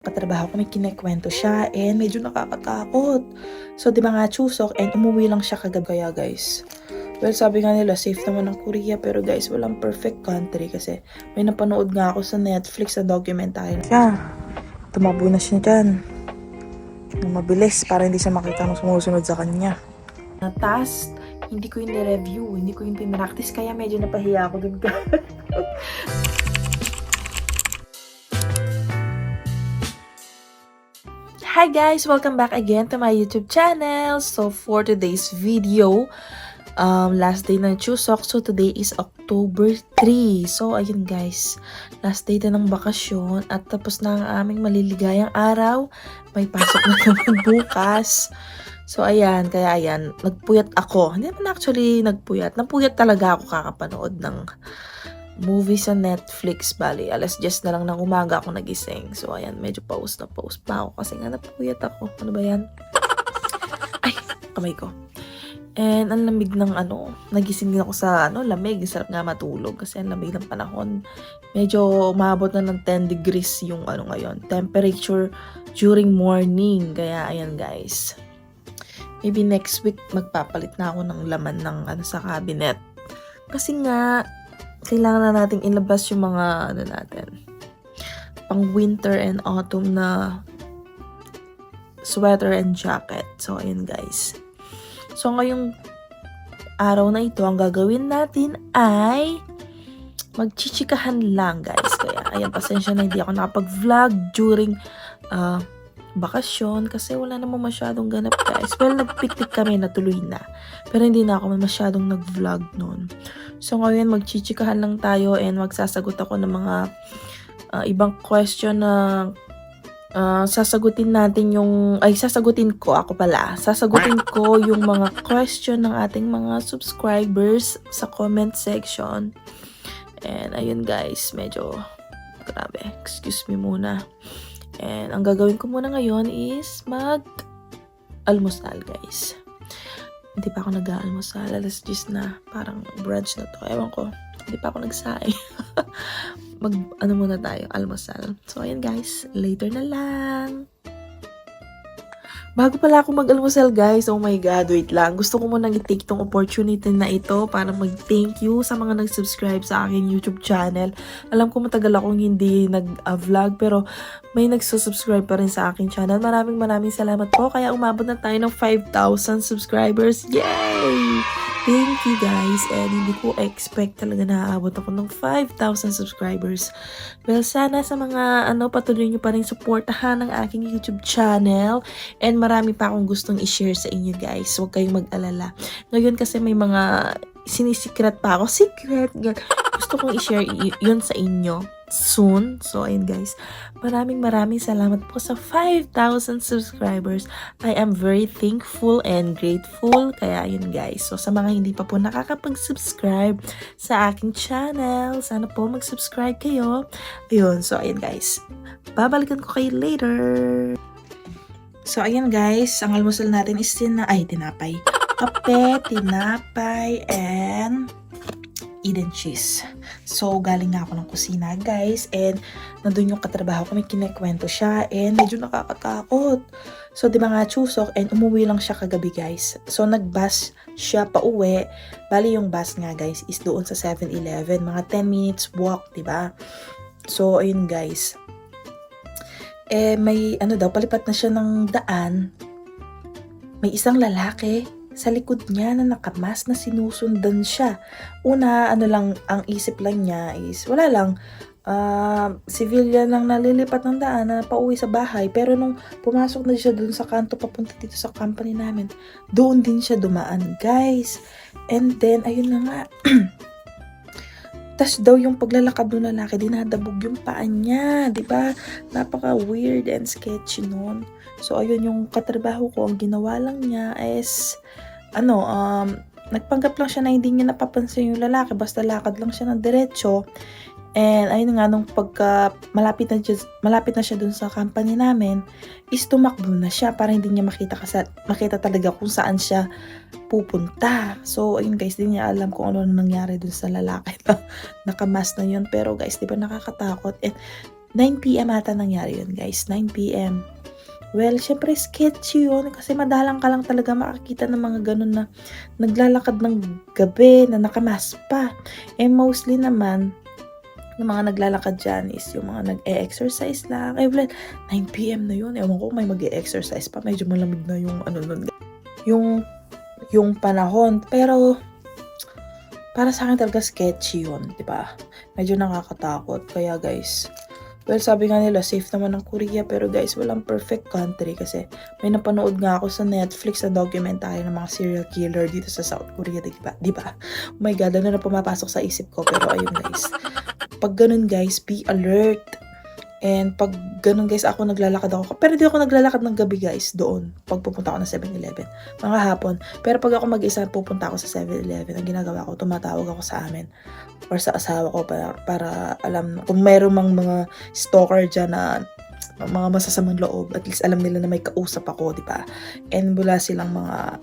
Katrabaho ko, may kinekwento siya and medyo nakakatakot. So, di ba nga Chuseok and umuwi lang siya kagabi kaya guys. Well, sabi nga nila safe naman ang Korea pero guys, walang perfect country kasi may napanood nga ako sa Netflix na documentary. Siya, tumabo na siya dyan. Mabilis para hindi siya makita ng sumusunod sa kanya. Task, hindi ko yung review, hindi ko yung pinractice kaya medyo napahiya ako din guys. Hi guys! Welcome back again to my YouTube channel. So for today's video, last day ng Chuseok. So today is October 3. So ayun guys, last day na ng bakasyon at tapos na ang aming maliligayang araw. May pasok na naman bukas. So ayan, kaya ayan, nagpuyat ako. Hindi naman actually nagpuyat. Napuyat talaga ako kakapanood ng movie sa Netflix. Bali, alas 10 na lang ng umaga ako nagising. So, ayan, medyo pause pa ako kasi nga napuyat ako. Ano ba yan? Ay, kamay ko. And ang lamig ng nagising din ako sa lamig. Sarap nga matulog kasi ang lamig ng panahon. Medyo umabot na ng 10 degrees yung ngayon. Temperature during morning. Kaya, ayan guys. Maybe next week, magpapalit na ako ng laman ng sa cabinet. Kasi nga, kailangan na nating ilabas yung mga natin pang winter and autumn na sweater and jacket. So, ayun guys. So, ngayong araw na ito, ang gagawin natin ay magchichikahan lang guys. Kaya, ayan, pasensya na hindi ako nakapag-vlog during bakasyon kasi wala namang masyadong ganap guys. Well, nagpiknik kami na tuloy na. Pero hindi na ako masyadong nag-vlog noon. So ngayon magchichikahan lang tayo and magsasagot ako ng mga ibang question na sasagutin ko yung mga question ng ating mga subscribers sa comment section. And ayun guys, medyo grabe. Excuse me muna. And ang gagawin ko muna ngayon is mag-almusal guys. Hindi pa ako nag-aalmusal. Alas 10 na. Parang brunch na to. Ewan ko. Hindi pa ako nagsaing. Muna tayo. Almusal. So, ayan guys. Later na lang. Bago pala ako mag-almusal guys, oh my god, wait lang. Gusto ko munang i-take tong opportunity na ito para mag-thank you sa mga nag-subscribe sa aking YouTube channel. Alam ko matagal akong hindi nag-vlog pero may nagsusubscribe pa rin sa aking channel. Maraming salamat po. Kaya umabot na tayo ng 5,000 subscribers. Yay! Thank you guys. And hindi ko expect talaga na aabot ako ng 5,000 subscribers. Well, sana sa mga patuloy nyo pa rin supportahan ng aking YouTube channel. And marami pa akong gustong i-share sa inyo guys. Huwag kayong mag-alala. Ngayon kasi may mga sinisikret pa ako. Secret! Gusto kong i-share yun sa inyo soon. So, ayun guys. Maraming salamat po sa 5,000 subscribers. I am very thankful and grateful. Kaya ayun guys. So, sa mga hindi pa po nakakapag-subscribe sa aking channel, sana po mag-subscribe kayo. Ayun. So, ayun guys. Babalikan ko kayo later. So, ayan guys. Ang almusal natin is tinapay. Kape, tinapay, and Eden cheese. So, galing na ako ng kusina, guys. And, nandun yung katrabaho ko, may kinekwento siya. And, medyo nakakatakot. So, di ba nga, Chuseok, and umuwi lang siya kagabi, guys. So, nag-bus siya pa uwi. Bali, yung bus nga, guys, is doon sa 7-Eleven. Mga 10 minutes walk, di ba? So, ayun, guys. May, palipat na siya ng daan. May isang lalaki sa likod niya na nakamas na sinusundan siya. Una, ang isip lang niya is, wala lang, civilian lang nalilipat ng daan na pauwi sa bahay. Pero nung pumasok na siya dun sa kanto papunta dito sa company namin, doon din siya dumaan, guys. And then, ayun na nga, tas daw yung paglalakad ng lalaki, dinadabog yung paa niya, di ba? Napaka weird and sketchy nun. So, ayun yung katrabaho ko, ang ginawa lang niya is, nagpanggap lang siya na hindi niya napapansin yung lalaki, basta lakad lang siya ng diretso. And ayun nga, nung pagka malapit na siya dun sa company namin, is tumakbo na siya para hindi niya makita talaga kung saan siya pupunta. So, ayun guys, di niya alam kung ano nangyari dun sa lalaki na nakamas na yun. Pero guys, di ba nakakatakot? And 9 p.m. ata nangyari yun, guys. 9 p.m. Well, syempre sketchy yun kasi madalang ka lang talaga makakita ng mga ganun na naglalakad ng gabi na nakamask pa. Eh, mostly naman, ng mga naglalakad dyan is yung mga nag-e-exercise lang. Eh, well, 9 p.m. na yun. Ewan ko may mag-e-exercise pa. Medyo malamig na yung ano nun. Yung panahon. Pero, para sa akin talaga sketchy yun, di ba? Medyo nakakatakot. Kaya guys, well, sabi nga nila, safe naman ang Korea. Pero guys, walang perfect country. Kasi may napanood nga ako sa Netflix na documentary ng mga serial killer dito sa South Korea, di ba? Oh my God, ano na pumapasok sa isip ko. Pero ayun guys, pag ganun guys, be alert. And pag ganun guys, ako naglalakad ako. Pero di ako naglalakad ng gabi guys doon. Pag pupunta ako ng 7-Eleven. Mga hapon. Pero pag ako mag-isa pupunta ako sa 7-Eleven, ang ginagawa ko, tumatawag ako sa amin. Or sa asawa ko para alam, kung mayroong mga stalker dyan na mga masasamang loob, at least alam nila na may kausap ako, di ba? And wala silang mga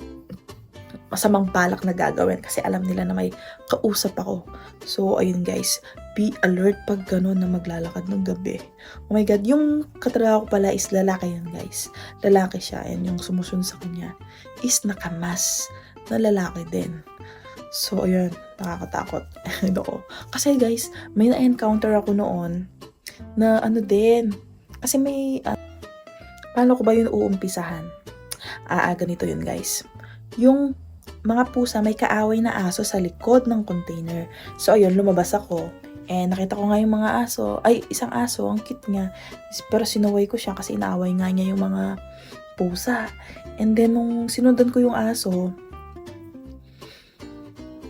masamang balak na gagawin kasi alam nila na may kausap ako. So, ayun guys, be alert pag gano'n na maglalakad ng gabi. Oh my God, yung katrabaho ko pala is lalaki yun guys. Lalaki siya and yung sumusunod sa kanya is nakamas na lalaki din. So, ayun, nakakatakot. Kasi guys, may na-encounter ako noon na ano din. Kasi may, paano ko ba yun uumpisahan? Ganito yun guys. Yung mga pusa, may kaaway na aso sa likod ng container. So, ayun, lumabas ako. And nakita ko nga yung mga aso. Ay, isang aso, ang cute niya. Pero sinuway ko siya kasi inaaway nga niya yung mga pusa. And then, nung sinundan ko yung aso,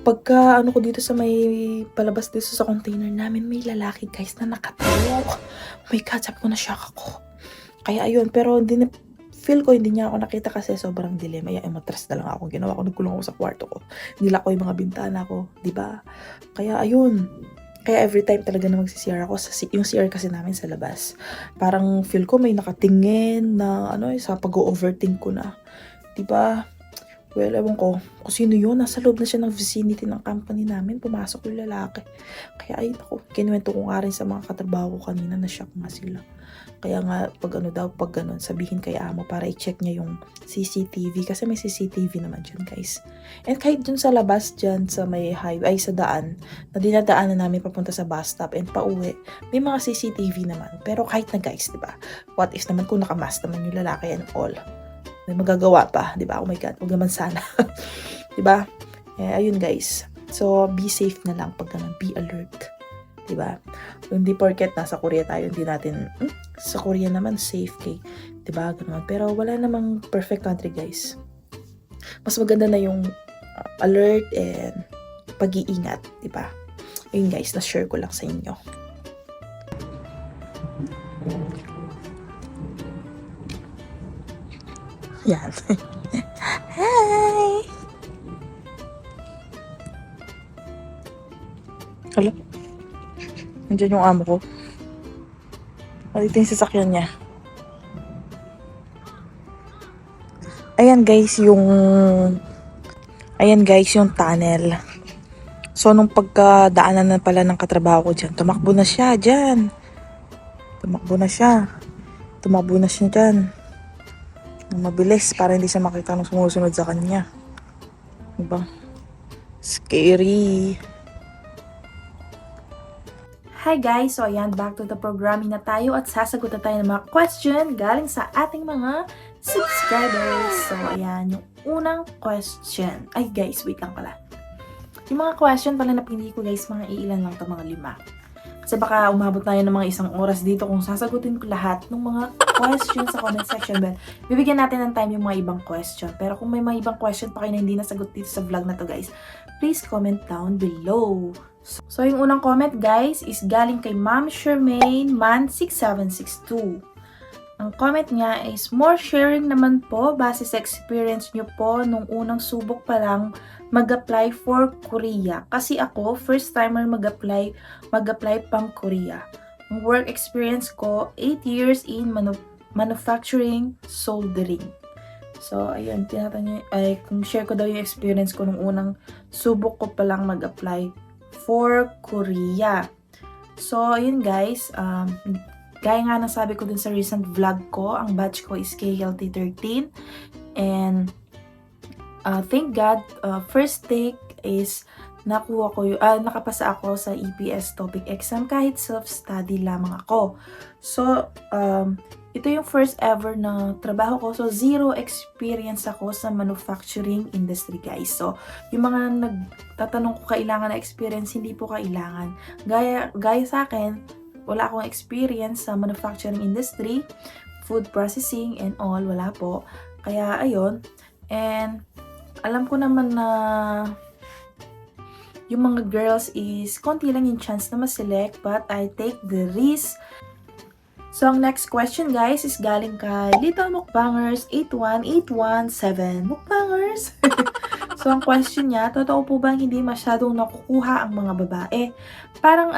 pagka ano ko dito sa may palabas dito sa container namin, may lalaki guys na nakatayo. Oh my God, sabi ko na shock ako. Kaya ayun, pero feel ko hindi niya ako nakita kasi sobrang dilim. Ay, matras na lang ako. Ginawa ko, nagkulong ako sa kwarto ko. Nilak ko yung mga bintana ko, di ba? Kaya ayun. Kaya every time talaga na magsi-CR ako, yung CR kasi namin sa labas. Parang feel ko may nakatingin na ano, sa pag-overthink ko na. Di ba? Well, ewan ko kung sino yun. Nasa loob na siya ng vicinity ng company namin. Pumasok yung lalaki. Kaya ay, ako, kinuwento ko nga rin sa mga katrabaho ko kanina na shock nga sila. Kaya nga, pag ganun, sabihin kay amo para i-check niya yung CCTV. Kasi may CCTV naman dyan, guys. And kahit dun sa labas dyan, sa may highway, ay sa daan, na dinadaanan namin papunta sa bus stop and pauwi, may mga CCTV naman. Pero kahit na guys, di ba? What if naman kung nakamask naman yung lalaki and all? May magagawa pa, di ba? Oh my God, huwag naman sana. Di ba? Ayun guys. So, be safe na lang pag ganun. Be alert. Diba? Hindi porket nasa Korea tayo, hindi natin, sa Korea naman safe kay, diba? Ganun. Pero wala namang perfect country, guys. Mas maganda na yung alert and pag-iingat, diba? Ayun guys, na-share ko lang sa inyo. Yan. Hi! Hello? Nandiyan yung amo ko. Dito yung sasakyan niya. Ayan guys, yung tunnel. So, nung pagkadaanan na pala ng katrabaho ko dyan, tumakbo na siya dyan. Tumakbo na siya dyan. Mabilis para hindi siya makita nung sumusunod sa kanya. Diba? Scary. Hi guys! So ayan, back to the programming na tayo at sasagot na tayo ng mga question galing sa ating mga subscribers. So ayan, yung unang question. Ay guys, wait lang pala. Yung mga question pala na pinili ko guys, mga iilan lang to, mga 5. Kasi baka umabot tayo ng mga 1 oras dito kung sasagutin ko lahat ng mga questions sa comment section. But bibigyan natin ng time yung mga ibang question. Pero kung may mga ibang question pa kayo na hindi nasagot dito sa vlog na to guys, please comment down below. So, yung unang comment guys is galing kay Ma'am Shermaine Man 6762. Ang comment niya is, more sharing naman po base sa experience nyo po nung unang subok pa lang mag-apply for Korea. Kasi ako, first timer mag-apply pang Korea. Ang work experience ko, 8 years in manufacturing, soldering. So, ayun, kung share ko daw yung experience ko nung unang subok ko pa lang mag-apply for Korea. So, ayun guys, gaya nga ng sabi ko dun sa recent vlog ko, ang batch ko is KLT13. And thank God, first take is nakapasa ako sa EPS topic exam kahit self-study lamang ako. So, ito yung first ever na trabaho ko. So, zero experience ako sa manufacturing industry, guys. So, yung mga nagtatanong ko kailangan na experience, hindi po kailangan. Gaya sa akin, wala akong experience sa manufacturing industry, food processing and all, wala po. Kaya, ayun. And, alam ko naman na yung mga girls is konti lang yung chance na ma-select, but I take the risk. So, ang next question, guys, is galing kay Little Mukbangers 81817. Mukbangers! So, ang question niya, totoo po bang hindi masyadong nakukuha ang mga babae? Parang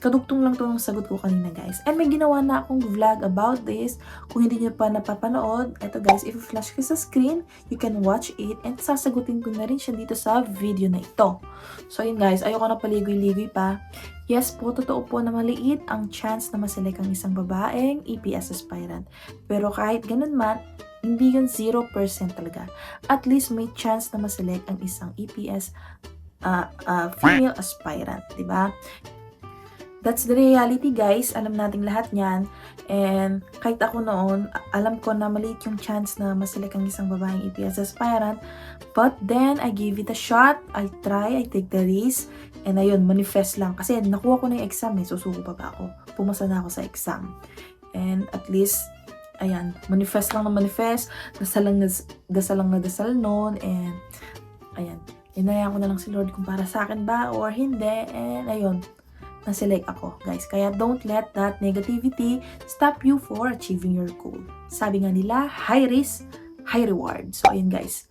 kadugtong lang to ng sagot ko kanina, guys. And may ginawa na akong vlog about this. Kung hindi niyo pa napapanood, eto guys, if flash ko sa screen, you can watch it and sasagutin ko na rin siya dito sa video na ito. So, yun guys, ayoko na paligoy-ligoy pa. Yes po, totoo po na maliit ang chance na maselect ang isang babaeng EPS aspirant. Pero kahit ganun man, hindi yun 0% talaga. At least may chance na maselect ang isang EPS female aspirant, di ba? That's the reality, guys. Alam nating lahat niyan. And kahit ako noon, alam ko na maliit yung chance na maselect ang isang babaeng EPS aspirant. But then, I gave it a shot. I try, I take the risk. And ayun, manifest lang. Kasi nakuha ko na yung exam eh. Susuko pa ba ako? Pumasa na ako sa exam. And at least, ayan, manifest lang na manifest. Dasal lang na dasal noon. And ayan, inayaan ko na lang si Lord kung para sa akin ba or hindi. And ayun, na-select ako, guys. Kaya don't let that negativity stop you for achieving your goal. Sabi nga nila, high risk, high reward. So, ayun guys.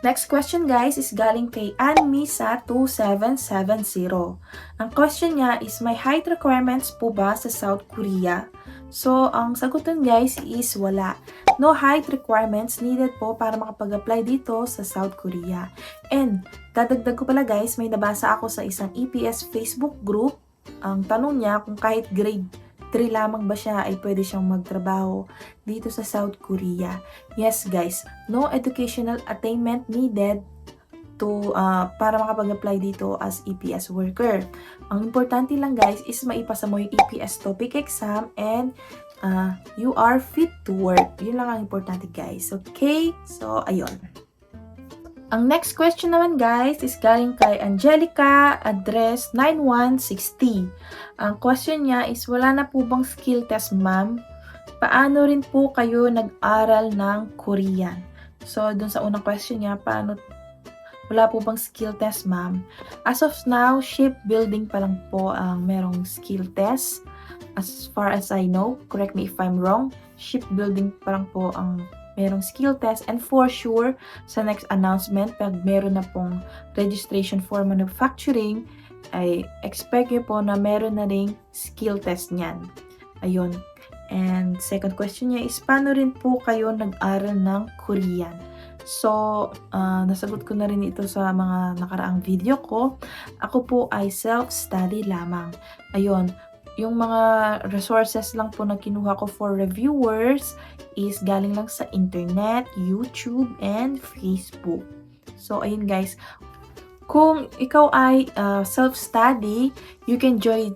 Next question, guys, is galing kay Anmisa 2770. Ang question niya is, may height requirements po ba sa South Korea? So, ang sagutan, guys, is wala. No height requirements needed po para makapag-apply dito sa South Korea. And, dadagdag ko pala, guys, may nabasa ako sa isang EPS Facebook group. Ang tanong niya kung kahit grade 3 lamang ba siya ay pwede siyang magtrabaho dito sa South Korea. Yes, guys, no educational attainment needed to para makapag-apply dito as EPS worker. Ang importante lang, guys, is maipasa mo yung EPS topic exam and you are fit to work. Yun lang ang importante, guys. Okay? So, ayun. Ang next question naman, guys, is galing kay Angelica, address 9160. Ang question niya is, wala na po bang skill test, ma'am? Paano rin po kayo nag-aral ng Korean? So, dun sa unang question niya, wala po bang skill test, ma'am? As of now, shipbuilding pa lang po ang merong skill test. As far as I know, correct me if I'm wrong, shipbuilding pa lang po ang merong skill test, and for sure, sa next announcement, pag meron na pong registration for manufacturing, ay expect nyo po na meron na ring skill test niyan. Ayun. And second question niya is, paano rin po kayo nag-aral ng Korean? So, nasagot ko na rin ito sa mga nakaraang video ko. Ako po ay self-study lamang. Ayun. Yung mga resources lang po na kinuha ko for reviewers is galing lang sa internet, YouTube, and Facebook. So, ayun guys. Kung ikaw ay self-study, you can join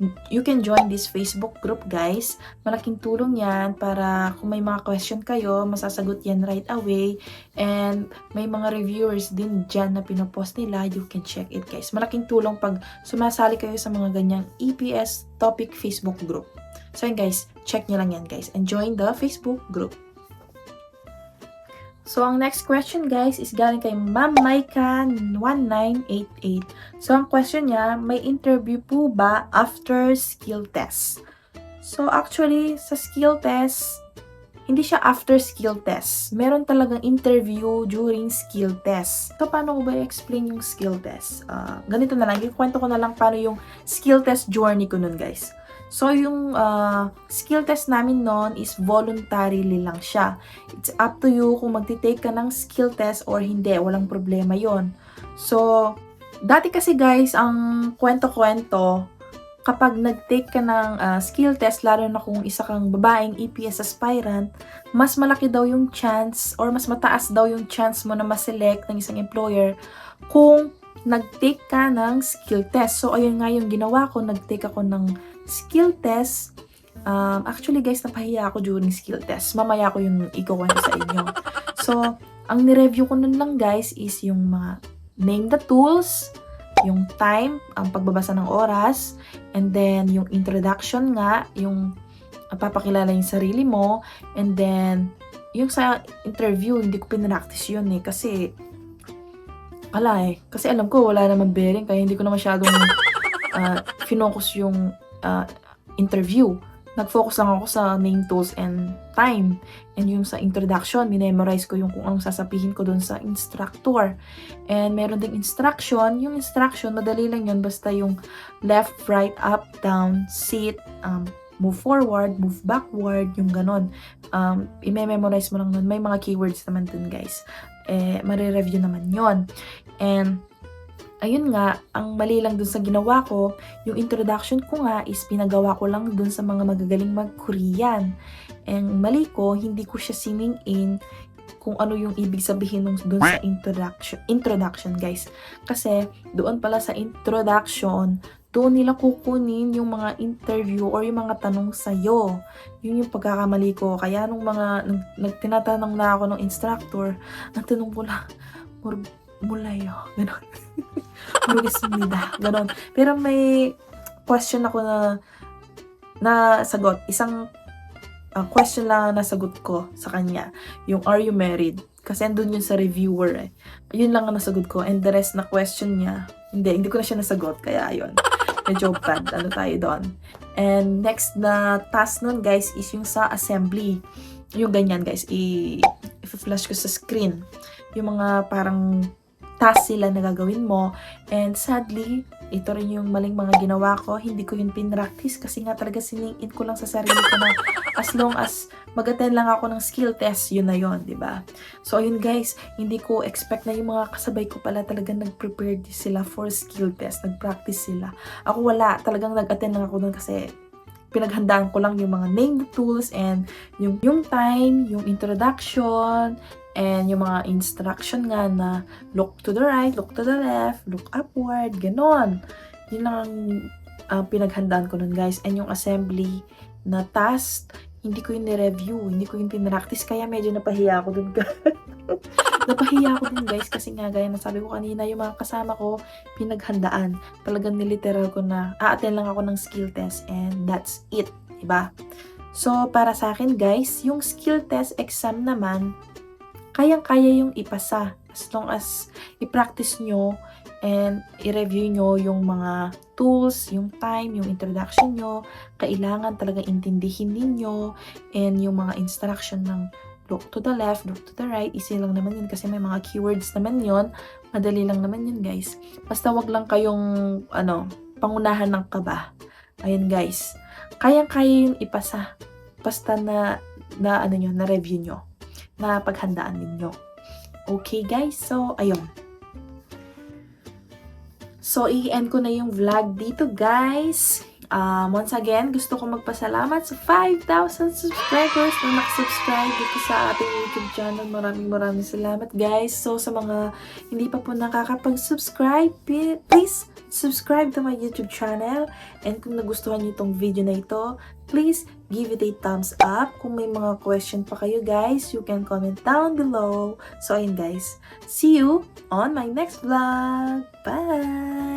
this Facebook group, guys. Malaking tulong yan para kung may mga question kayo, masasagot yan right away. And may mga reviewers din dyan na pinopost nila, you can check it, guys. Malaking tulong pag sumasali kayo sa mga ganyang EPS topic Facebook group. So yun guys, check nyo lang yan, guys. And join the Facebook group. So, ang next question, guys, is galing kay Ma'am Maika 1988. So, ang question niya, may interview po ba after skill test? So, actually, sa skill test, hindi siya after skill test. Meron talagang interview during skill test. So, paano ko ba i-explain yung skill test? Ganito na lang, ikwento ko na lang paano yung skill test journey ko nun, guys. So, yung skill test namin noon is voluntarily lang siya. It's up to you kung magti-take ka ng skill test or hindi. Walang problema yon. So, dati kasi guys, ang kwento-kwento, kapag nag-take ka ng skill test, lalo na kung isa kang babaeng EPS aspirant, mas malaki daw yung chance or mas mataas daw yung chance mo na ma-select ng isang employer kung nag-take ka ng skill test. So, ayun nga yung ginawa ko, nag-take ako ng skill test. Actually guys, napahiya ako during skill test. Mamaya ko yung ikukwento sa inyo. So, ang nireview ko nun lang guys is yung mga name the tools, yung time, ang pagbabasa ng oras, and then yung introduction nga, yung papakilala yung sarili mo, and then yung sa interview, hindi ko pinractice yun kasi kasi alam ko wala naman bearing, kaya hindi ko na masyadong finocus yung interview. Nag-focus lang ako sa name, tools, and time. And yung sa introduction, minemorize ko yung kung anong sasabihin ko dun sa instructor. And meron ding instruction. Yung instruction, madali lang yun. Basta yung left, right, up, down, sit, move forward, move backward, yung ganon. I-memorize mo lang nun. May mga keywords naman dun, guys. Marireview naman yon. And ayun nga, ang mali lang dun sa ginawa ko, yung introduction ko nga is pinagawa ko lang dun sa mga magagaling mag-Korean. And mali ko, hindi ko siya sining in kung ano yung ibig sabihin dun sa introduction guys. Kasi doon pala sa introduction, doon nila kukunin yung mga interview or yung mga tanong sa'yo. Yun yung pagkakamali ko. Kaya nung mga tinatanong na ako ng instructor, ang tanong ko lang, mulayo, gano'n. Murugismida, gano'n. Pero may question ako na sagot. Isang question lang na nasagot ko sa kanya. Yung, are you married? Kasi andun yun sa reviewer Yun lang ang nasagot ko. And the rest na question niya, hindi ko na siya nasagot. Kaya ayun, medyo bad. Ano tayo doon? And next na task nun guys is yung sa assembly. Yung ganyan guys, i-flash ko sa screen. Yung mga parang task sila na gagawin mo. And sadly, ito rin yung maling mga ginawa ko. Hindi ko yun pinractice kasi nga talaga siningin ko lang sa sarili ko na as long as mag-attend lang ako ng skill test, yun na yun, diba? So, ayun guys, hindi ko expect na yung mga kasabay ko pala talagang nag-prepare sila for skill test. Nag-practice sila. Ako wala. Talagang nag-attend lang ako dun kasi pinaghandaan ko lang yung mga name tools and yung time, yung introduction, and yung mga instruction nga na look to the right, look to the left, look upward, ganon. Yun lang ang pinaghandaan ko nun guys. And yung assembly na task, hindi ko yun ni-review, hindi ko yun pinractice, kaya medyo napahiya ako dun guys. Napahiya ako dun guys kasi nga gaya na sabi ko kanina, yung mga kasama ko pinaghandaan. Talagang niliteral ko na a-attend lang ako ng skill test and that's it, diba? So para sa akin guys, yung skill test exam naman, kayang-kaya yung ipasa as long as i-practice nyo and i-review nyo yung mga tools, yung time, yung introduction nyo. Kailangan talaga intindihin ninyo and yung mga instruction ng look to the left, look to the right, easy lang naman yun kasi may mga keywords naman yun. Madali lang naman yun guys. Basta wag lang kayong pangunahan ng kaba. Ayun guys, kayang-kaya yung ipasa basta na review nyo, na paghandaan ninyo. Okay guys, so ayun. So i-end ko na yung vlog dito guys. Once again, gusto ko magpasalamat sa 5,000 subscribers na nakasubscribe dito sa ating YouTube channel. Maraming salamat guys. So sa mga hindi pa po nakakapag-subscribe, please subscribe to my YouTube channel. And kung nagustuhan niyo itong video na ito, please give it a thumbs up. Kung may mga question pa kayo guys, you can comment down below. So ayun guys, see you on my next vlog. Bye!